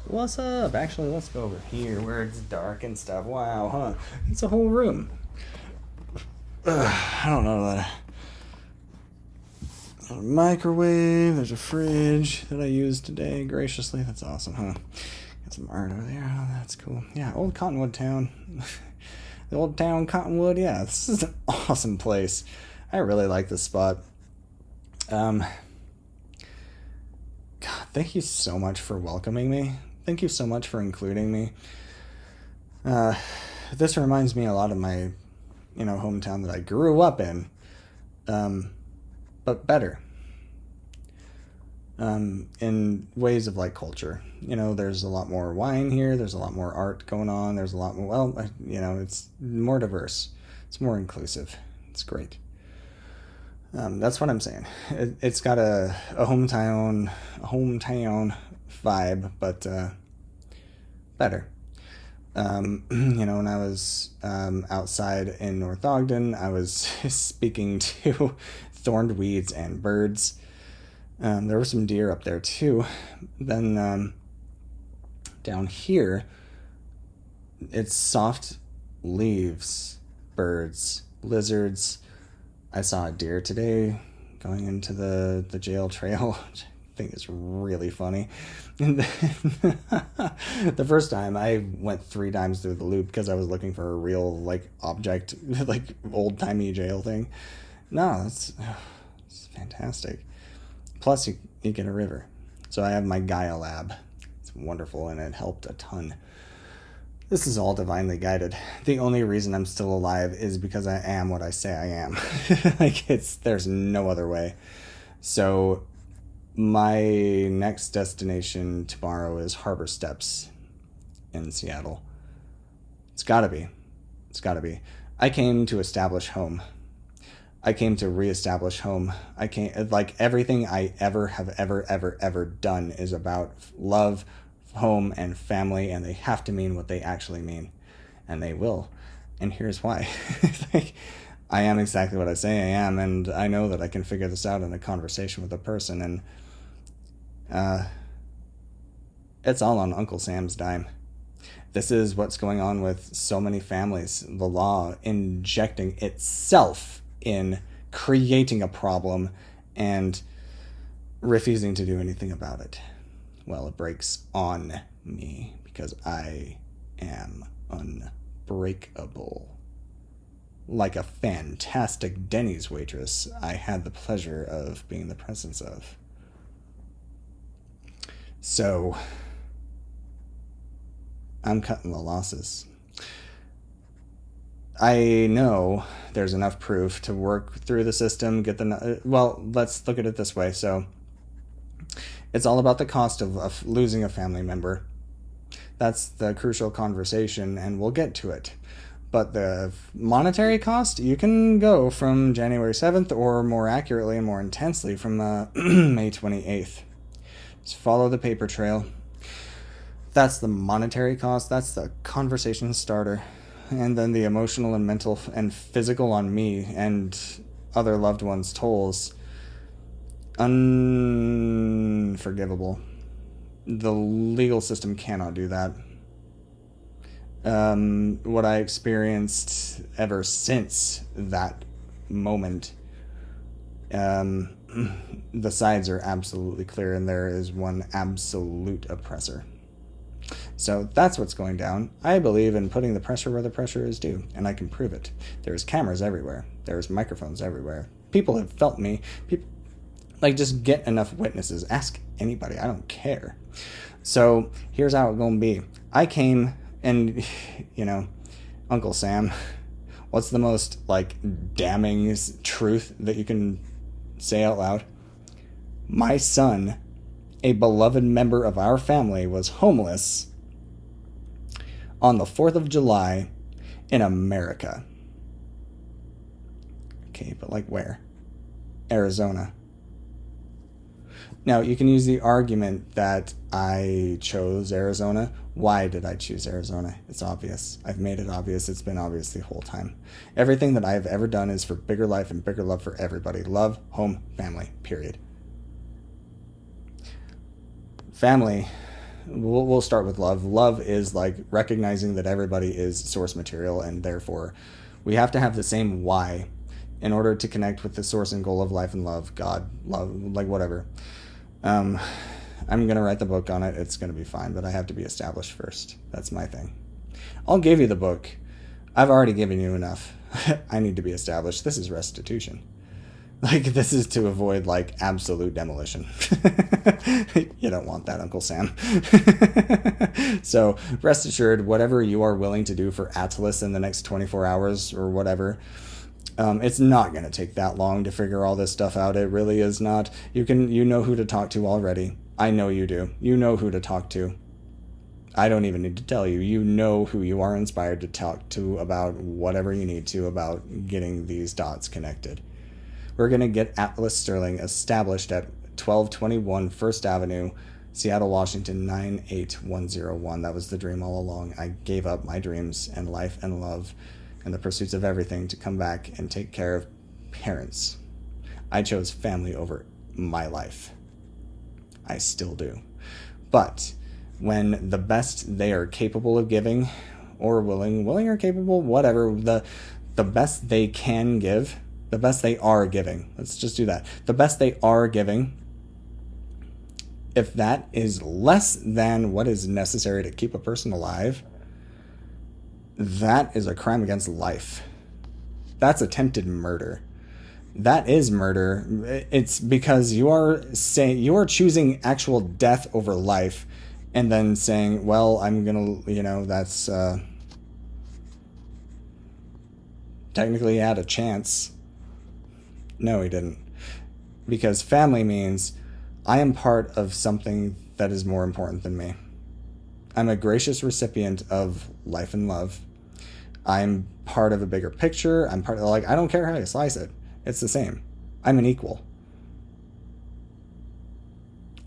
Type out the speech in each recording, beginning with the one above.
What's up? Actually, let's go over here where it's dark and stuff. Wow, huh? It's a whole room. I don't know that. A microwave. There's a fridge that I used today graciously. That's awesome, huh? Got some art over there. Oh, that's cool. Yeah, old Cottonwood town. The old town Cottonwood. Yeah, this is an awesome place. I really like this spot. God, thank you so much for welcoming me. Thank you so much for including me. Uh, this reminds me a lot of my, hometown that I grew up in, but better. In ways of like culture. There's a lot more wine here. There's a lot more art going on. There's a lot more. Well, it's more diverse. It's more inclusive. It's great. That's what I'm saying. It's got a hometown vibe, but better. When I was outside in North Ogden, I was speaking to thorned weeds and birds. There were some deer up there too. Then down here, it's soft leaves, birds, lizards. I saw a deer today going into the jail trail, which I think is really funny. And then, the first time I went 3 times through the loop because I was looking for a real object, old timey jail thing. No, it's fantastic. Plus, you get a river. So I have my Gaia lab. It's wonderful, and it helped a ton. This is all divinely guided. The only reason I'm still alive is because I am what I say I am. There's no other way. So my next destination tomorrow is Harbor Steps in Seattle. It's gotta be. I came to establish home. I came to reestablish home. Everything I ever done is about love, home, and family, and they have to mean what they actually mean. And they will. And here's why. I am exactly what I say I am, and I know that I can figure this out in a conversation with a person, and it's all on Uncle Sam's dime. This is what's going on with so many families. The law injecting itself in creating a problem and refusing to do anything about it. Well, it breaks on me because I am unbreakable. Like a fantastic Denny's waitress I had the pleasure of being the presence of. So, I'm cutting the losses. I know there's enough proof to work through the system, let's look at it this way. So, it's all about the cost of losing a family member. That's the crucial conversation, and we'll get to it. But the monetary cost, you can go from January 7th, or more accurately and more intensely from May 28th. Just follow the paper trail. That's the monetary cost. That's the conversation starter. And then the emotional and mental and physical on me and other loved ones tolls. Unforgivable. The legal system cannot do that. What I experienced ever since that moment, the sides are absolutely clear, and there is one absolute oppressor. So that's what's going down. I believe in putting the pressure where the pressure is due, and I can prove it. There's cameras everywhere. There's microphones everywhere. People have felt me. Just get enough witnesses. Ask anybody. I don't care. So here's how it's gonna be. I came and, Uncle Sam, what's the most, damning truth that you can say out loud? My son, a beloved member of our family, was homeless on the 4th of July in America. Okay, but where? Arizona. Now, you can use the argument that I chose Arizona. Why did I choose Arizona? It's obvious. I've made it obvious. It's been obvious the whole time. Everything that I have ever done is for bigger life and bigger love for everybody. Love, home, family, period. Family we'll start with love. Love is like recognizing that everybody is source material, and therefore we have to have the same why in order to connect with the source and goal of life and love, God, love, like whatever. I'm going to write the book on it. It's going to be fine, but I have to be established first. That's my thing. I'll give you the book. I've already given you enough. I need to be established. This is restitution. Like, this is to avoid, like, absolute demolition. You don't want that, Uncle Sam. So, rest assured, whatever you are willing to do for Atlas in the next 24 hours or whatever, it's not going to take that long to figure all this stuff out. It really is not. You know who to talk to already. I know you do. You know who to talk to. I don't even need to tell you. You know who you are inspired to talk to about whatever you need to about getting these dots connected. We're going to get Atlas Sterling established at 1221 First Avenue, Seattle, Washington, 98101. That was the dream all along. I gave up my dreams and life and love and the pursuits of everything to come back and take care of parents. I chose family over my life. I still do. But when the best they are capable of giving, or willing or capable, whatever, the best they can give, the best they are giving, let's just do that. The best they are giving, if that is less than what is necessary to keep a person alive, that is a crime against life. That's attempted murder. That is murder. It's because you are choosing actual death over life, and then saying, well, I'm gonna, that's technically he had a chance. No, he didn't. Because family means I am part of something that is more important than me. I'm a gracious recipient of life and love. I'm part of a bigger picture. I'm part of, I don't care how you slice it. It's the same. I'm an equal.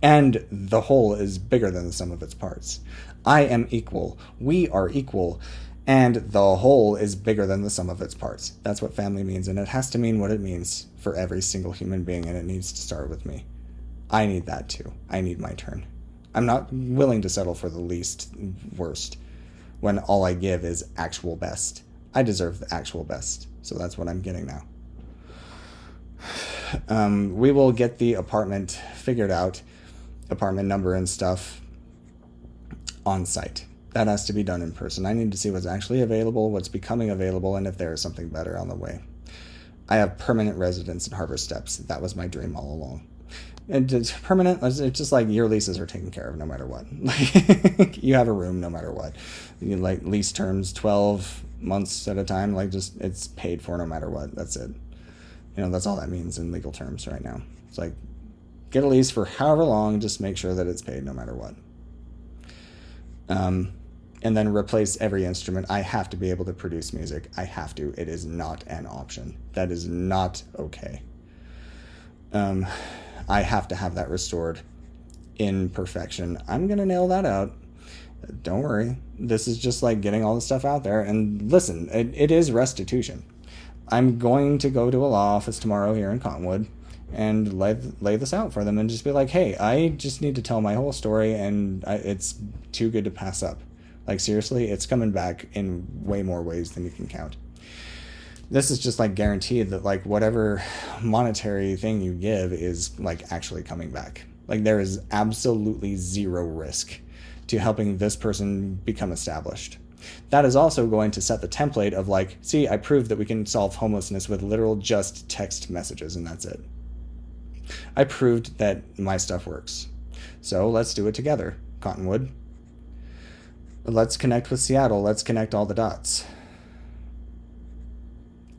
And the whole is bigger than the sum of its parts. I am equal. We are equal. And the whole is bigger than the sum of its parts. That's what family means. And it has to mean what it means for every single human being. And it needs to start with me. I need that too. I need my turn. I'm not willing to settle for the least worst when all I give is actual best. I deserve the actual best. So that's what I'm getting now. We will get the apartment figured out, apartment number and stuff, on site. That has to be done in person. I need to see what's actually available, what's becoming available, and if there is something better on the way. I have permanent residence in Harbor Steps. That was my dream all along. And it's permanent. It's just like your leases are taken care of no matter what. You have a room no matter what. You lease terms 12 months at a time. It's paid for no matter what. That's it. That's all that means in legal terms right now. It's like, get a lease for however long, just make sure that it's paid no matter what. And then replace every instrument. I have to be able to produce music. I have to. It is not an option. That is not okay. I have to have that restored in perfection. I'm going to nail that out. Don't worry. This is just like getting all the stuff out there. And listen, it is restitution. I'm going to go to a law office tomorrow here in Cottonwood and lay this out for them and just be like, hey, I just need to tell my whole story, and it's too good to pass up. Seriously, it's coming back in way more ways than you can count. This is just guaranteed that whatever monetary thing you give is actually coming back. There is absolutely zero risk to helping this person become established. That is also going to set the template of see, I proved that we can solve homelessness with literal just text messages, and that's it. I proved that my stuff works. So let's do it together, Cottonwood. Let's connect with Seattle. Let's connect all the dots.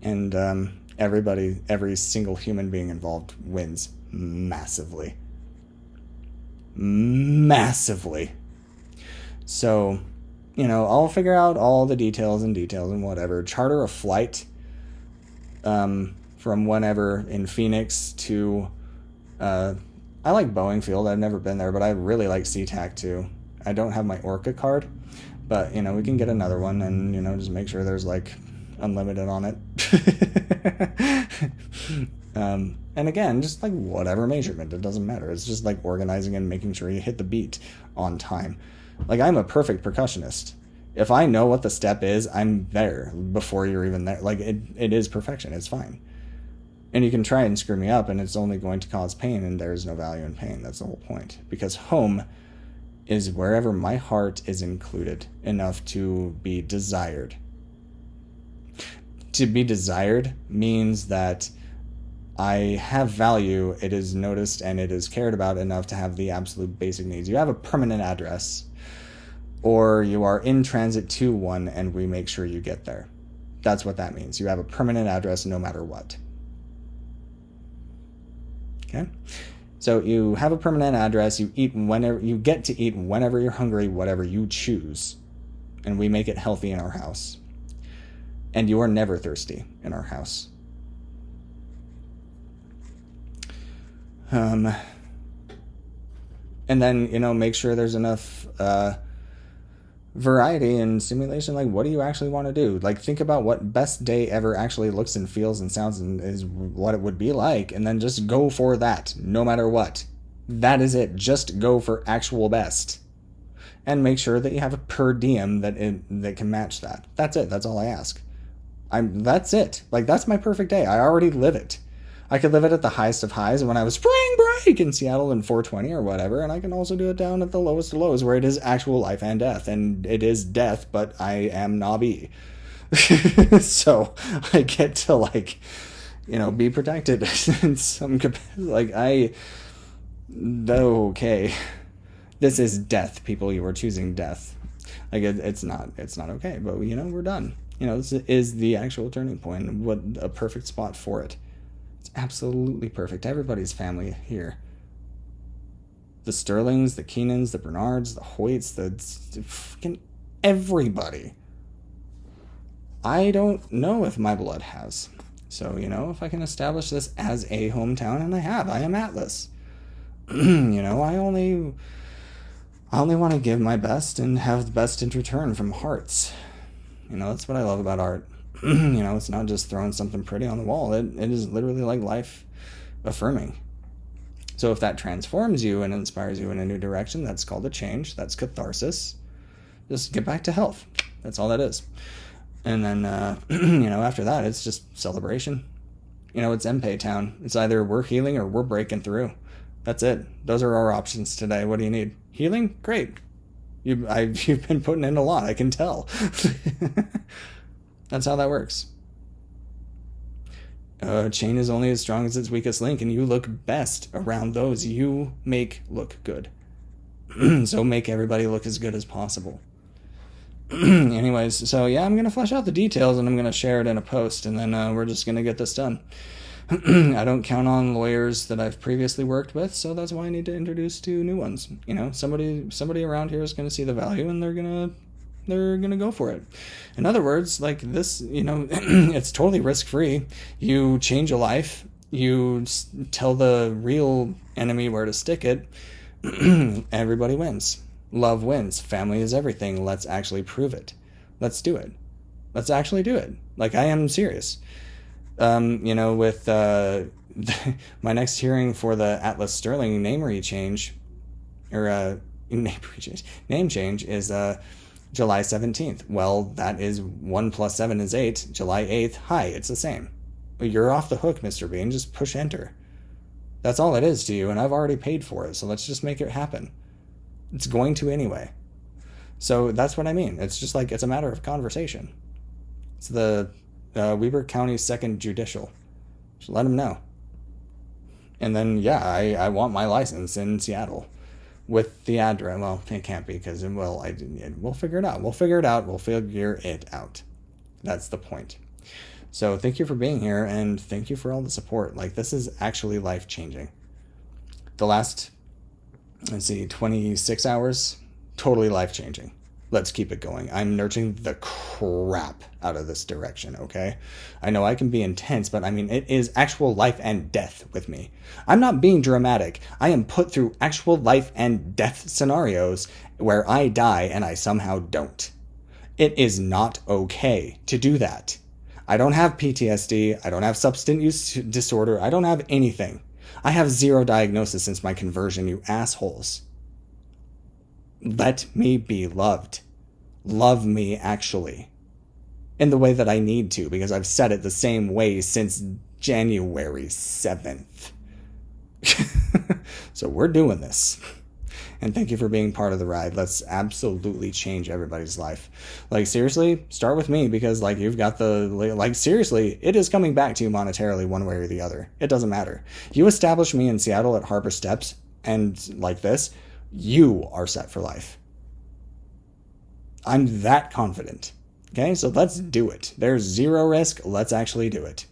And every single human being involved wins massively. Massively. So, I'll figure out all the details and whatever. Charter a flight from whenever in Phoenix to... I like Boeing Field. I've never been there, but I really like SeaTac too. I don't have my Orca card, but, we can get another one and, just make sure there's unlimited on it. And again, just like whatever measurement, it doesn't matter. It's just like organizing and making sure you hit the beat on time. Like, I'm a perfect percussionist. If I know what the step is, I'm there before you're even there. Like, it is perfection. It's fine. And you can try and screw me up, and it's only going to cause pain, and there is no value in pain. That's the whole point. Because home is wherever my heart is included enough to be desired. To be desired means that I have value, it is noticed, and it is cared about enough to have the absolute basic needs. You have a permanent address, or you are in transit to one, and we make sure you get there. That's what that means. You have a permanent address no matter what. Okay? So you have a permanent address, you eat whenever you get to eat, whenever you're hungry, whatever you choose. And we make it healthy in our house. And you are never thirsty in our house. And then, make sure there's enough variety and stimulation. Like, what do you actually want to do? Like, think about what best day ever actually looks and feels and sounds and is what it would be like, and then just go for that, no matter what. That is it. Just go for actual best. And make sure that you have a per diem that can match that. That's it. That's all I ask. That's it. Like, that's my perfect day. I already live it. I could live it at the highest of highs when I was spring break in Seattle in 420 or whatever, and I can also do it down at the lowest of lows where it is actual life and death, and it is death, but I am Nabi. So I get to, be protected in some capacity. Okay. This is death, people. You are choosing death. It's not okay, but, we're done. This is the actual turning point. What a perfect spot for it. It's absolutely perfect. Everybody's family here. The Sterlings, the Keenans, the Bernards, the Hoyts, the fucking everybody. I don't know if my blood has. So, if I can establish this as a hometown, and I am Atlas. I only want to give my best and have the best in return from hearts. That's what I love about art. It's not just throwing something pretty on the wall. It is literally like life affirming. So if that transforms you and inspires you in a new direction, that's called a change. That's catharsis. Just get back to health. That's all that is. And then, after that, it's just celebration. It's MPay town. It's either we're healing or we're breaking through. That's it. Those are our options today. What do you need? Healing? Great. You've been putting in a lot. I can tell. That's how that works. A chain is only as strong as its weakest link, and you look best around those you make look good. So make everybody look as good as possible. Anyways, so yeah, I'm going to flesh out the details, and I'm going to share it in a post, and then we're just going to get this done. I don't count on lawyers that I've previously worked with, so that's why I need to introduce two new ones. Somebody around here is going to see the value, and they're gonna go for it. In other words, like this, it's totally risk-free. You change a life, you tell the real enemy where to stick it, everybody wins. Love wins. Family is everything. Let's actually prove it. Let's do it. Let's actually do it. Like, I am serious. With my next hearing for the Atlas Sterling name change is July 17th. Well, that is 1 + 7 is 8. July 8th, hi, it's the same. You're off the hook, Mr. Bean. Just push enter. That's all it is to you, and I've already paid for it, so let's just make it happen. It's going to anyway. So that's what I mean. It's just like, it's a matter of conversation. It's the Weber County 2nd Judicial. Just let them know. And then, yeah, I want my license in Seattle. With the address, well, it can't be because, we'll figure it out. We'll figure it out. That's the point. So thank you for being here, and thank you for all the support. Like, this is actually life-changing. The last, 26 hours, totally life-changing. Let's keep it going. I'm nurturing the crap out of this direction, okay? I know I can be intense, but it is actual life and death with me. I'm not being dramatic. I am put through actual life and death scenarios where I die and I somehow don't. It is not okay to do that. I don't have PTSD. I don't have substance use disorder. I don't have anything. I have zero diagnosis since my conversion, you assholes. Let me be loved. Love me, actually. In the way that I need to, because I've said it the same way since January 7th. So we're doing this. And thank you for being part of the ride. Let's absolutely change everybody's life. Like, seriously, start with me, because, like, you've got seriously, it is coming back to you monetarily one way or the other. It doesn't matter. You establish me in Seattle at Harbor Steps, and like this, you are set for life. I'm that confident. Okay, so let's do it. There's zero risk. Let's actually do it.